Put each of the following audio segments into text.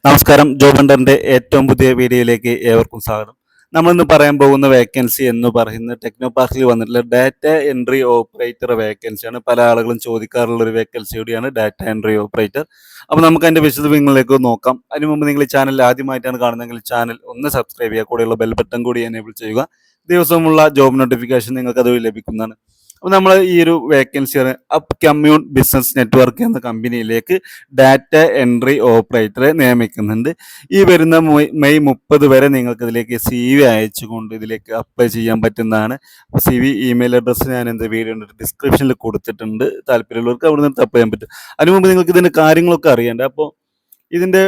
നമസ്കാരം. ജോബ് ഹണ്ടറിന്റെ ഏറ്റവും പുതിയ വീഡിയോയിലേക്ക് ഏവർക്കും സ്വാഗതം. നമ്മളിന്ന് പറയാൻ പോകുന്ന വേക്കൻസി എന്ന് പറയുന്നത് ടെക്നോ പാർക്കിൽ വന്നിട്ടുള്ള ഡാറ്റ എൻട്രി ഓപ്പറേറ്റർ വേക്കൻസിയാണ്. പല ആളുകളും ചോദിക്കാറുള്ള ഒരു വേക്കൻസി കൂടിയാണ് ഡാറ്റ എൻട്രി ഓപ്പറേറ്റർ. അപ്പോൾ നമുക്ക് അതിന്റെ വിശദവിവരങ്ങളിലേക്ക് നോക്കാം. അതിനു മുമ്പ് നിങ്ങൾ ഈ ചാനൽ ആദ്യമായിട്ടാണ് കാണുന്നതെങ്കിൽ ചാനൽ ഒന്ന് സബ്സ്ക്രൈബ് ചെയ്യുക, കൂടെയുള്ള ബെൽ ബട്ടൺ കൂടി എനേബിൾ ചെയ്യുക. ദിവസമുള്ള ജോബ് നോട്ടിഫിക്കേഷൻ നിങ്ങൾക്ക് അത് ലഭിക്കുന്നതാണ്. അപ്പോൾ നമ്മൾ ഈ ഒരു വേക്കൻസിയാണ് അപ്പ് കമ്മ്യൂൺ ബിസിനസ് നെറ്റ്വർക്ക് എന്ന കമ്പനിയിലേക്ക് ഡാറ്റ എൻട്രി ഓപ്പറേറ്ററെ നിയമിക്കുന്നുണ്ട്. ഈ വരുന്ന മെയ് 30 വരെ നിങ്ങൾക്ക് ഇതിലേക്ക് CV അയച്ചുകൊണ്ട് ഇതിലേക്ക് അപ്ലൈ ചെയ്യാൻ പറ്റുന്നതാണ്. അപ്പോൾ CV ഇമെയിൽ അഡ്രസ്സ് ഞാൻ എൻ്റെ വീഡിയോ ഡിസ്ക്രിപ്ഷനിൽ കൊടുത്തിട്ടുണ്ട്. താല്പര്യമുള്ളവർക്ക് അവിടെ നിന്ന് അപ്ലൈ ചെയ്യാൻ പറ്റും. അതിനു മുമ്പ് നിങ്ങൾക്ക് ഇതിൻ്റെ കാര്യങ്ങളൊക്കെ അറിയണ്ടേ. അപ്പോൾ ഇതിൻ്റെ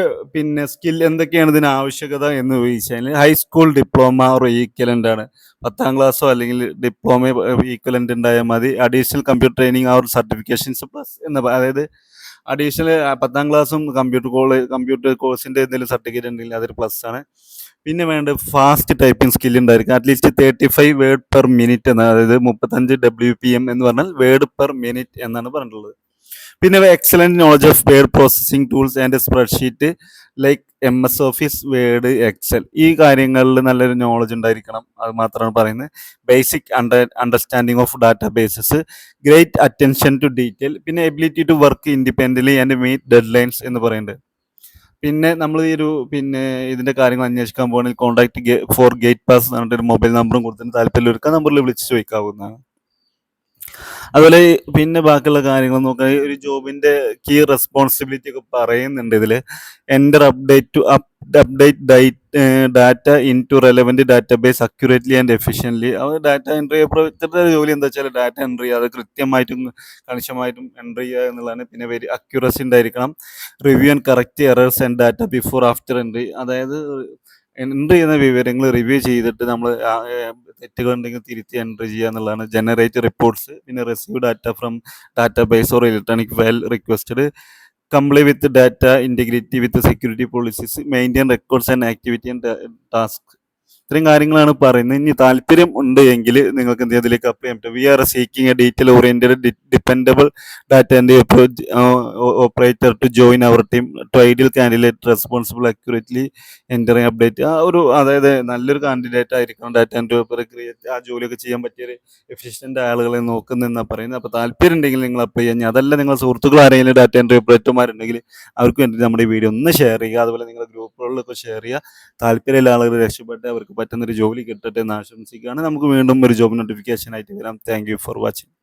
സ്കിൽ എന്തൊക്കെയാണ് ഇതിന് ആവശ്യകത എന്ന് ചോദിച്ചാൽ ഹൈസ്കൂൾ ഡിപ്ലോമ ഓർ ഈക്വലൻ്റ് ആണ്. 10ാം ക്ലാസ്സോ അല്ലെങ്കിൽ ഡിപ്ലോമ ഈക്വലൻ്റ് ഉണ്ടായാൽ മതി. Additional computer training or certifications plus അതായത് അഡീഷണൽ 10ാം ക്ലാസ്സും കമ്പ്യൂട്ടർ കോഴ്സിൻ്റെ എന്തെങ്കിലും സർട്ടിഫിക്കറ്റ് ഉണ്ടെങ്കിൽ അതൊരു പ്ലസ് ആണ്. പിന്നെ വേണ്ടത് ഫാസ്റ്റ് ടൈപ്പിംഗ് സ്കിൽ ഉണ്ടായിരിക്കും. അറ്റ്ലീസ്റ്റ് 35 വേർഡ് പെർ മിനിറ്റ് എന്ന്, അതായത് 35 WPM എന്ന് പറഞ്ഞാൽ വേർഡ് പെർ മിനിറ്റ് എന്നാണ് പറഞ്ഞിട്ടുള്ളത്. പിന്നെ excellent knowledge of word processing tools and spreadsheet like MS Office, Word, Excel, ഈ കാര്യങ്ങളിൽ നല്ലൊരു നോളജ് ഉണ്ടായിരിക്കണം. അത് മാത്രമാണ് പറയുന്നത്. Basic understanding of databases, great attention to detail, പിന്നെ ability to work independently and meet deadlines എന്ന് പറയുന്നുണ്ട്. പിന്നെ നമ്മൾ ഈ ഒരു ഇതിൻ്റെ കാര്യങ്ങൾ അന്വേഷിക്കാൻ പോകുകയാണെങ്കിൽ കോൺടാക്ട് ഫോർ ഗേറ്റ് പാസ് എന്ന് പറഞ്ഞിട്ട് ഒരു മൊബൈൽ നമ്പറും കൊടുത്തിട്ട് താല്പര്യമുള്ളവർക്ക് ആ നമ്പറിൽ വിളിച്ച് ചോദിക്കാവുന്നതാണ്. അതുപോലെ പിന്നെ ബാക്കിയുള്ള കാര്യങ്ങൾ നോക്കാൻ ഒരു ജോബിന്റെ കീ റെസ്പോൺസിബിലിറ്റി ഒക്കെ പറയുന്നുണ്ട് ഇതിൽ. Enter update data into relevant database accurately and efficiently. അത് ഡാറ്റ എൻട്രി ഓപ്പറേറ്ററുടെ ജോലി എന്താ വെച്ചാൽ ഡാറ്റ എൻട്രി അത് കൃത്യമായിട്ടും കണിശമായിട്ടും എൻട്രി ചെയ്യുക എന്നുള്ളതാണ്. പിന്നെ വെരി അക്യുറസി ഉണ്ടായിരിക്കണം. Review and correct errors and data before after entry, അതായത് എൻട്രി ചെയ്യുന്ന വിവരങ്ങൾ റിവ്യൂ ചെയ്തിട്ട് നമ്മൾ തെറ്റുകൾ ഉണ്ടെങ്കിൽ തിരുത്തി എൻട്രി ചെയ്യുക എന്നുള്ളതാണ്. ജനറേറ്റ് റിപ്പോർട്ട്സ്, പിന്നെ receive data from database or electronic file requested, comply with data integrity with security policies, maintain records and activity and task. ഇത്രയും കാര്യങ്ങളാണ് പറയുന്നത്. ഇനി താല്പര്യം ഉണ്ട് എങ്കിൽ നിങ്ങൾക്ക് എന്ത് ഇതിലേക്ക് അപ്ലൈ ചെയ്യാൻ പറ്റും. We are seeking a detail oriented dependable data and operator to join our team to ideal candidate responsible accurately entering update. അതായത് നല്ലൊരു കാൻഡിഡേറ്റ് ആയിരിക്കണം. ഡാറ്റ ആൻഡ് ക്രിയേറ്റ് ആ ജോലിയൊക്കെ ചെയ്യാൻ പറ്റിയൊരു എഫിഷ്യൻ്റ് ആളുകളെ നോക്കുന്നതെന്നാണ് പറയുന്നത്. അപ്പോൾ താല്പര്യം ഉണ്ടെങ്കിൽ നിങ്ങൾ അപ്ലൈ ചെയ്യാൻ. അതല്ല നിങ്ങൾ സുഹൃത്തുക്കൾ ആരെങ്കിലും ഡാറ്റ ആൻഡ് ഓപ്പറേറ്റർമാരുണ്ടെങ്കിൽ അവർക്ക് വേണ്ടി നമ്മുടെ വീഡിയോ ഒന്ന് ഷെയർ ചെയ്യുക. അതുപോലെ നിങ്ങളുടെ ഗ്രൂപ്പുകളിലൊക്കെ ഷെയർ ചെയ്യുക. താല്പര്യമുള്ള ആളുകൾ രക്ഷപ്പെട്ട് അവർക്ക് പറ്റുന്നൊരു ജോലി കിട്ടട്ടെ എന്ന് ആശംസിക്കുകയാണ്. നമുക്ക് വീണ്ടും ഒരു ജോബ് നോട്ടിഫിക്കേഷൻ ആയിട്ട് വരാം. Thank you for watching.